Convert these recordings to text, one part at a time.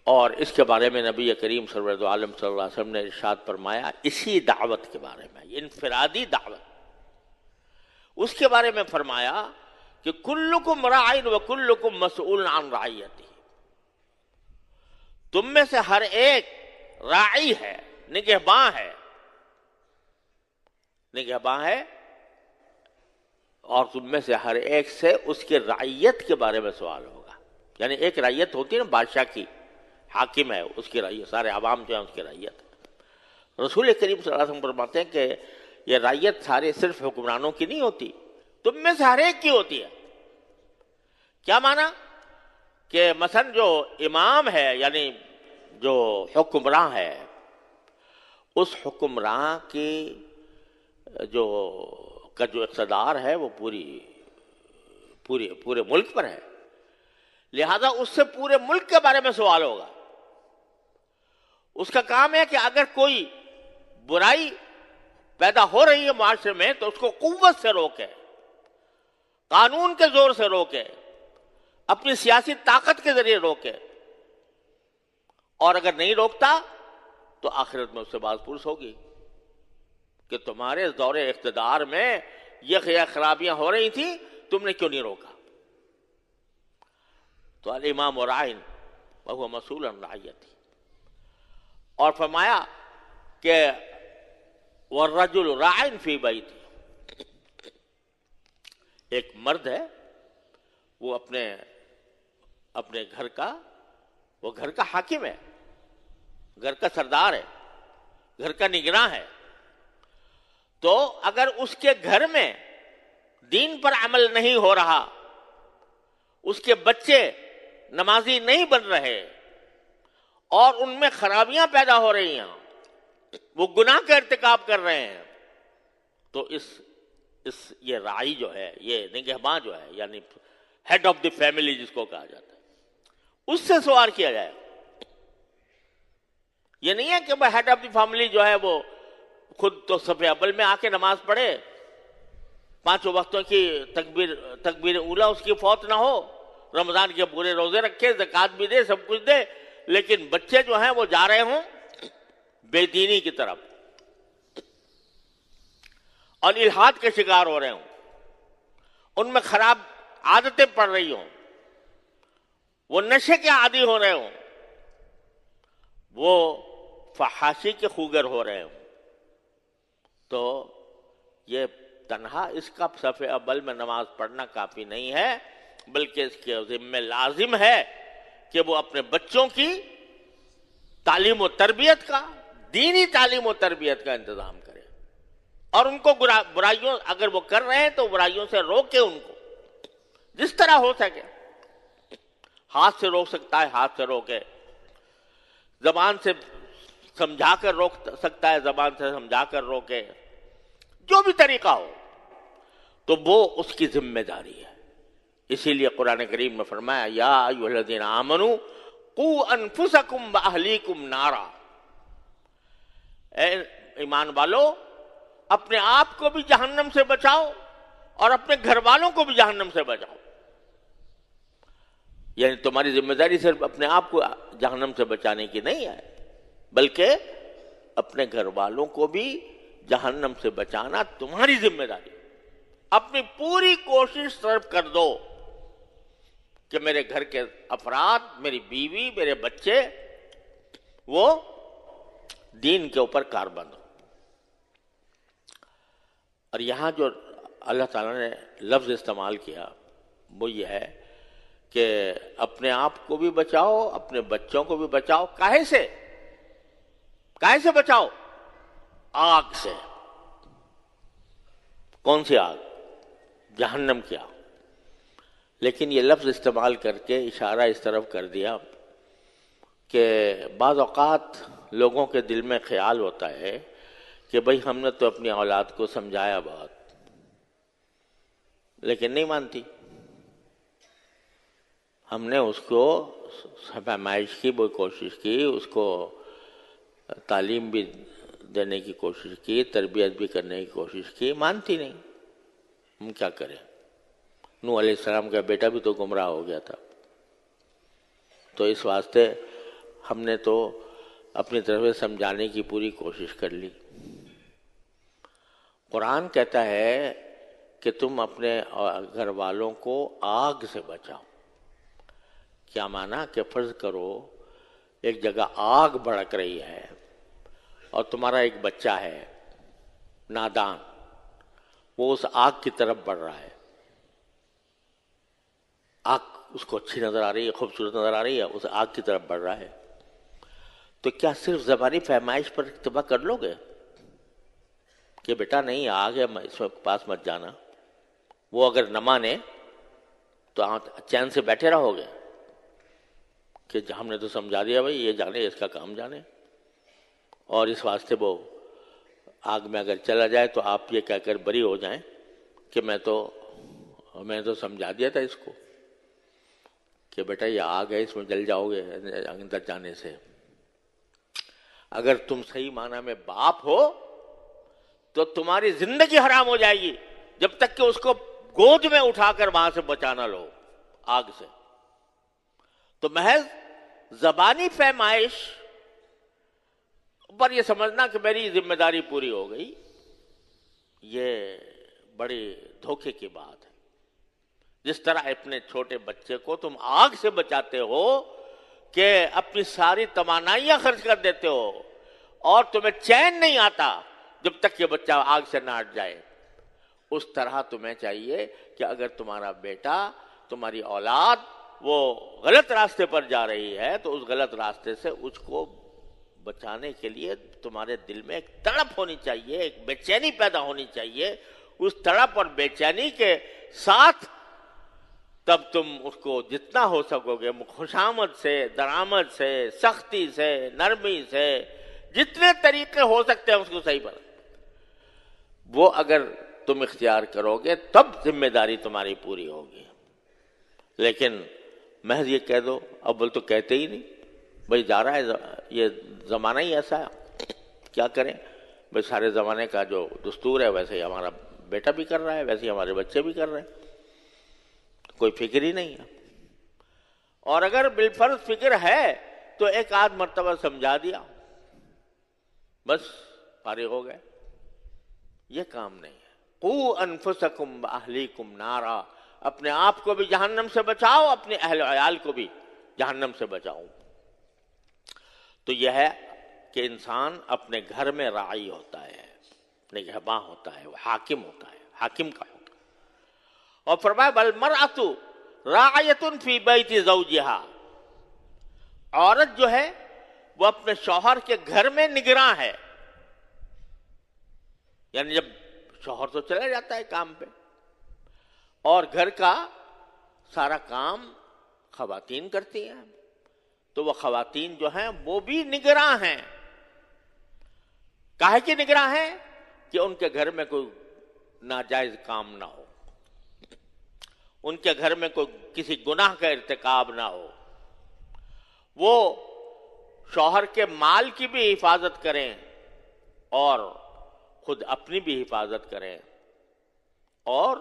اور اس کے بارے میں نبی کریم سرور دو عالم صلی اللہ علیہ وسلم نے ارشاد فرمایا اسی دعوت کے بارے میں، انفرادی دعوت، اس کے بارے میں فرمایا کہ کلکم راعٍ وکلکم مسئول عن رعیتہ، تم میں سے ہر ایک راعی ہے، نگہباں ہے، نگہباں ہے، اور تم میں سے ہر ایک سے اس کی رعیت کے بارے میں سوال ہوگا۔ یعنی ایک رعیت ہوتی ہے نا بادشاہ کی، حاکم ہے، اس کی رعیت، سارے عوام جو ہیں اس کی رعیت ہے۔ رسول کریم صلی اللہ علیہ وسلم فرماتے ہیں کہ یہ رعیت سارے صرف حکمرانوں کی نہیں ہوتی، تم میں سے ہر ایک کی ہوتی ہے۔ کیا معنی؟ کہ مثلا جو امام ہے، یعنی جو حکمراں ہے، اس حکمراں کی جو اقتدار ہے وہ پورے ملک پر ہے، لہذا اس سے پورے ملک کے بارے میں سوال ہوگا۔ اس کا کام ہے کہ اگر کوئی برائی پیدا ہو رہی ہے معاشرے میں تو اس کو قوت سے روکے، قانون کے زور سے روکے، اپنی سیاسی طاقت کے ذریعے روکے، اور اگر نہیں روکتا تو آخرت میں اس سے باز پرس ہوگی کہ تمہارے دور اقتدار میں یہ خرابیاں ہو رہی تھیں، تم نے کیوں نہیں روکا؟ تو الامام راعٍ وہو مسئول عن رعیتہ، اور فرمایا کہ والرجل راعٍ فی بیتہ، ایک مرد ہے وہ اپنے گھر کا حاکم ہے، گھر کا سردار ہے، گھر کا نگراں ہے، تو اگر اس کے گھر میں دین پر عمل نہیں ہو رہا، اس کے بچے نمازی نہیں بن رہے اور ان میں خرابیاں پیدا ہو رہی ہیں، وہ گناہ کا ارتکاب کر رہے ہیں، تو یہ راعی جو ہے، یہ نگہباں جو ہے، یعنی ہیڈ آف دی فیملی جس کو کہا جاتا ہے، اس سے سوال کیا جائے۔ یہ نہیں ہے کہ ہیڈ آف دی فیملی جو ہے وہ خود تو صف اول میں آ کے نماز پڑھے، 5 وقتوں کی تکبیر اولا اس کی فوت نہ ہو، رمضان کے پورے روزے رکھے، زکوٰۃ بھی دے، سب کچھ دے، لیکن بچے جو ہیں وہ جا رہے ہوں بے دینی کی طرف اور الحاد کے شکار ہو رہے ہوں، ان میں خراب عادتیں پڑ رہی ہوں، وہ نشے کے عادی ہو رہے ہوں، وہ فحاشی کے خوگر ہو رہے ہوں، تو یہ تنہا اس کا صف اول میں نماز پڑھنا کافی نہیں ہے، بلکہ اس کے ذمہ لازم ہے کہ وہ اپنے بچوں کی تعلیم و تربیت کا، دینی تعلیم و تربیت کا انتظام کرے، اور ان کو برائیوں اگر وہ کر رہے ہیں تو برائیوں سے روکے، ان کو جس طرح ہو سکے، ہاتھ سے روک سکتا ہے ہاتھ سے روکے، زبان سے سمجھا کر روک سکتا ہے زبان سے سمجھا کر روکے، جو بھی طریقہ ہو، تو وہ اس کی ذمہ داری ہے۔ اسی لیے قرآن کریم میں فرمایا یا ایھا الذین آمنوا قوا انفسکم واہلیکم نارا، اے ایمان والو اپنے آپ کو بھی جہنم سے بچاؤ اور اپنے گھر والوں کو بھی جہنم سے بچاؤ۔ یعنی تمہاری ذمہ داری صرف اپنے آپ کو جہنم سے بچانے کی نہیں ہے، بلکہ اپنے گھر والوں کو بھی جہنم سے بچانا تمہاری ذمہ داری۔ اپنی پوری کوشش صرف کر دو کہ میرے گھر کے افراد، میری بیوی، میرے بچے، وہ دین کے اوپر کاربند ہو۔ اور یہاں جو اللہ تعالیٰ نے لفظ استعمال کیا وہ یہ ہے کہ اپنے آپ کو بھی بچاؤ، اپنے بچوں کو بھی بچاؤ۔ کاہے سے بچاؤ؟ آگ سے۔ کون سی آگ؟ جہنم کی آگ۔ لیکن یہ لفظ استعمال کر کے اشارہ اس طرف کر دیا کہ بعض اوقات لوگوں کے دل میں خیال ہوتا ہے کہ بھئی ہم نے تو اپنی اولاد کو سمجھایا بہت، لیکن نہیں مانتی، ہم نے اس کو فرمائش کی، وہ کوشش کی، اس کو تعلیم بھی دینے کی کوشش کی، تربیت بھی کرنے کی کوشش کی، مانتی نہیں، ہم کیا کریں؟ نوح علیہ السلام کا بیٹا بھی تو گمراہ ہو گیا تھا۔ تو اس واسطے ہم نے تو اپنی طرف سے سمجھانے کی پوری کوشش کر لی. قرآن کہتا ہے کہ تم اپنے گھر والوں کو آگ سے بچاؤ. کیا مانا کہ فرض کرو ایک جگہ آگ بھڑک رہی ہے اور تمہارا ایک بچہ ہے نادان، وہ اس آگ کی طرف بڑھ رہا ہے. آگ اس کو اچھی نظر آ رہی ہے، خوبصورت نظر آ رہی ہے، اس آگ کی طرف بڑھ رہا ہے. تو کیا صرف زبانی فہمائش پر اتباع کر لو گے کہ بیٹا نہیں آگ ہے اس میں پاس مت جانا؟ وہ اگر نہ مانے تو آپ چین سے بیٹھے رہو گے کہ ہم نے تو سمجھا دیا بھائی یہ جانے، اس کا کام جانے. اور اس واسطے وہ آگ میں اگر چلا جائے تو آپ یہ کہہ کر بری ہو جائیں کہ میں تو سمجھا دیا تھا اس کو کہ بیٹا یہ آگ ہے، اس میں جل جاؤ گے اندر جانے سے. اگر تم صحیح معنی میں باپ ہو تو تمہاری زندگی حرام ہو جائے گی جب تک کہ اس کو گود میں اٹھا کر وہاں سے بچانا لو آگ سے. تو محض زبانی فہمائش پر یہ سمجھنا کہ میری ذمہ داری پوری ہو گئی، یہ بڑی دھوکے کی بات ہے. جس طرح اپنے چھوٹے بچے کو تم آگ سے بچاتے ہو کہ اپنی ساری توانائیاں خرچ کر دیتے ہو اور تمہیں چین نہیں آتا جب تک یہ بچہ آگ سے نہ ہٹ جائے، اس طرح تمہیں چاہیے کہ اگر تمہارا بیٹا، تمہاری اولاد وہ غلط راستے پر جا رہی ہے تو اس غلط راستے سے اس کو بچانے کے لیے تمہارے دل میں ایک تڑپ ہونی چاہیے، ایک بے چینی پیدا ہونی چاہیے. اس تڑپ اور بے چینی کے ساتھ تب تم اس کو جتنا ہو سکو گے خوشامد سے، درآمد سے، سختی سے، نرمی سے، جتنے طریقے ہو سکتے ہیں اس کو صحیح پر وہ اگر تم اختیار کرو گے تب ذمہ داری تمہاری پوری ہوگی. لیکن محض یہ کہہ دو، اول تو کہتے ہی نہیں، بھائی جا رہا ہے یہ زمانہ ہی ایسا ہے، کیا کریں بھائی، سارے زمانے کا جو دستور ہے ویسے ہی ہمارا بیٹا بھی کر رہا ہے، ویسے ہی ہمارے بچے بھی کر رہے ہیں، کوئی فکر ہی نہیں ہے. اور اگر بالفرض فکر ہے تو ایک آدھ مرتبہ سمجھا دیا بس فارغ ہو گئے. یہ کام نہیں ہے. قوا انفسکم واہلیکم نارا، اپنے آپ کو بھی جہنم سے بچاؤ، اپنے اہل و عیال کو بھی جہنم سے بچاؤ. تو یہ ہے کہ انسان اپنے گھر میں راعی ہوتا ہے، نگہباں ہوتا ہے، وہ حاکم ہوتا ہے، حاکم کا ہوتا ہے. اور فرمایا والمرأۃ راعیۃ فی بیت زوجہا، عورت جو ہے وہ اپنے شوہر کے گھر میں نگراں ہے. یعنی جب شوہر تو چلا جاتا ہے کام پہ اور گھر کا سارا کام خواتین کرتی ہیں، تو وہ خواتین جو ہیں وہ بھی نگراں ہیں. کاہے کی نگراں ہیں؟ کہ ان کے گھر میں کوئی ناجائز کام نہ ہو، ان کے گھر میں کوئی کسی گناہ کا ارتکاب نہ ہو. وہ شوہر کے مال کی بھی حفاظت کریں اور خود اپنی بھی حفاظت کریں اور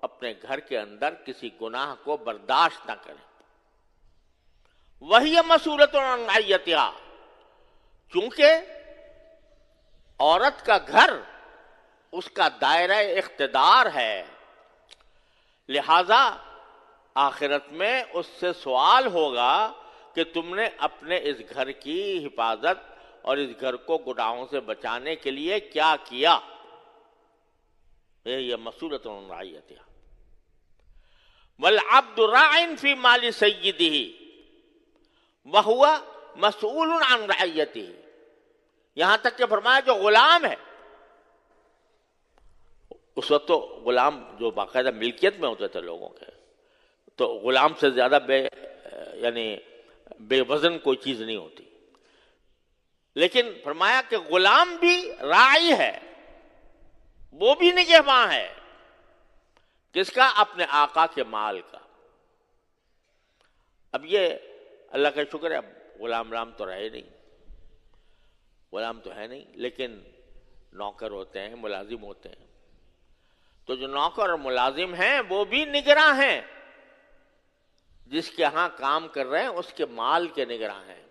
اپنے گھر کے اندر کسی گناہ کو برداشت نہ کریں. وہی مسئولۃ عن رعیتہا، چونکہ عورت کا گھر اس کا دائرہ اقتدار ہے، لہذا آخرت میں اس سے سوال ہوگا کہ تم نے اپنے اس گھر کی حفاظت اور اس گھر کو گناہوں سے بچانے کے لیے کیا کیا. یہ مسئولۃ عن رعیتہا. والعبد راع فی مال سیدہ وہو مسئول عن رعیتہ. یہاں تک کہ فرمایا جو غلام ہے، اس وقت تو غلام جو باقاعدہ ملکیت میں ہوتے تھے لوگوں کے، تو غلام سے زیادہ بے وزن کوئی چیز نہیں ہوتی. لیکن فرمایا کہ غلام بھی راعی ہے، وہ بھی نگہباں ہے. کس کا؟ اپنے آقا کے مال کا. اب یہ اللہ کا شکر ہے، اب غلام تو رہے نہیں، غلام تو ہے نہیں، لیکن نوکر ہوتے ہیں، ملازم ہوتے ہیں. تو جو نوکر اور ملازم ہیں وہ بھی نگراں ہیں، جس کے ہاں کام کر رہے ہیں اس کے مال کے نگراں ہیں.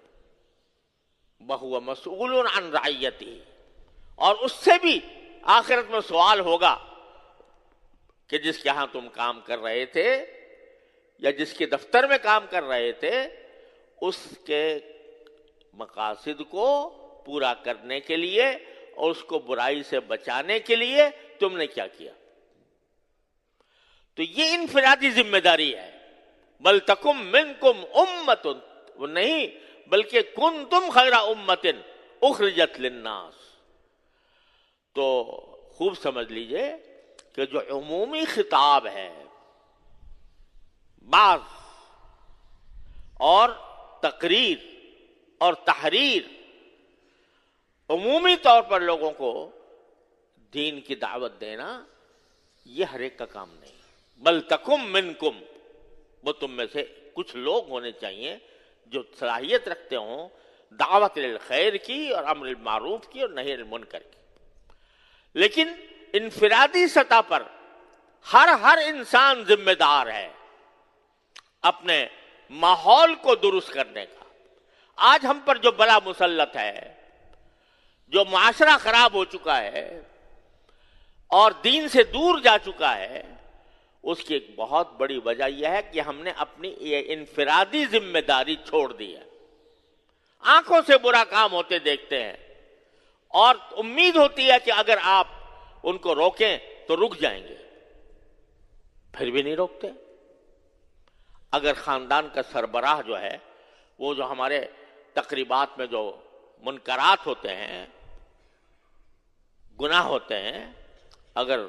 وَهُوَ مَسْئُولٌ عَنْ رَعِيَّتِهِ، اور اس سے بھی آخرت میں سوال ہوگا کہ جس کے ہاں تم کام کر رہے تھے یا جس کے دفتر میں کام کر رہے تھے، اس کے مقاصد کو پورا کرنے کے لیے اور اس کو برائی سے بچانے کے لیے تم نے کیا کیا۔ تو یہ انفرادی ذمہ داری ہے۔ بل تکم منکم امۃ، وہ نہیں بلکہ کنتم خیر امۃ اخرجت للناس۔ تو خوب سمجھ لیجئے کہ جو عمومی خطاب ہے بعض اور تقریر اور تحریر، عمومی طور پر لوگوں کو دین کی دعوت دینا، یہ ہر ایک کا کام نہیں۔ بل تکم منکم، وہ تم میں سے کچھ لوگ ہونے چاہیے جو صلاحیت رکھتے ہوں دعوت للخیر کی اور امر المعروف کی اور نہی عن المنکر کی۔ لیکن انفرادی سطح پر ہر انسان ذمہ دار ہے اپنے ماحول کو درست کرنے کا۔ آج ہم پر جو بلا مسلط ہے، جو معاشرہ خراب ہو چکا ہے اور دین سے دور جا چکا ہے، اس کی ایک بہت بڑی وجہ یہ ہے کہ ہم نے اپنی یہ انفرادی ذمہ داری چھوڑ دی ہے۔ آنکھوں سے برا کام ہوتے دیکھتے ہیں اور امید ہوتی ہے کہ اگر آپ ان کو روکیں تو رک جائیں گے، پھر بھی نہیں روکتے۔ اگر خاندان کا سربراہ جو ہے، وہ جو ہمارے تقریبات میں جو منکرات ہوتے ہیں، گناہ ہوتے ہیں، اگر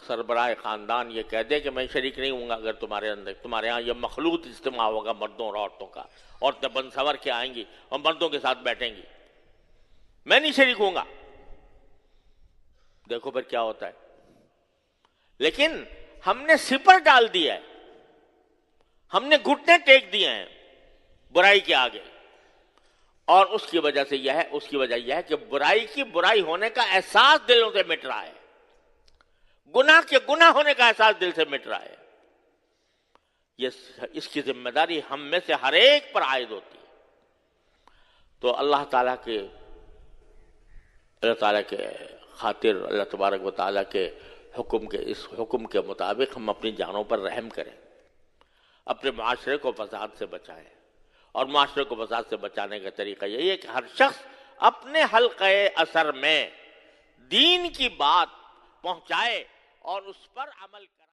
سربراہ خاندان یہ کہہ دے کہ میں شریک نہیں ہوں گا اگر تمہارے ہاں یہ مخلوط اجتماع ہوگا مردوں اور عورتوں کا، عورتیں بن سنور کے آئیں گی اور مردوں کے ساتھ بیٹھیں گی، میں نہیں شریک ہوں گا، دیکھو پھر کیا ہوتا ہے۔ لیکن ہم نے سپر ڈال دیا ہے، ہم نے گھٹنے ٹیک دیے ہیں برائی کے آگے، اور اس کی وجہ یہ ہے کہ برائی کی برائی ہونے کا احساس دلوں سے مٹ رہا ہے، گناہ کے گناہ ہونے کا احساس دل سے مٹ رہا ہے۔ اس کی ذمہ داری ہم میں سے ہر ایک پر عائد ہوتی ہے۔ تو اللہ تعالیٰ کے خاطر اللہ تبارک و تعالیٰ کے اس حکم کے مطابق ہم اپنی جانوں پر رحم کریں، اپنے معاشرے کو فساد سے بچائیں، اور معاشرے کو فساد سے بچانے کا طریقہ یہی ہے کہ ہر شخص اپنے حلقہ اثر میں دین کی بات پہنچائے اور اس پر عمل کرے۔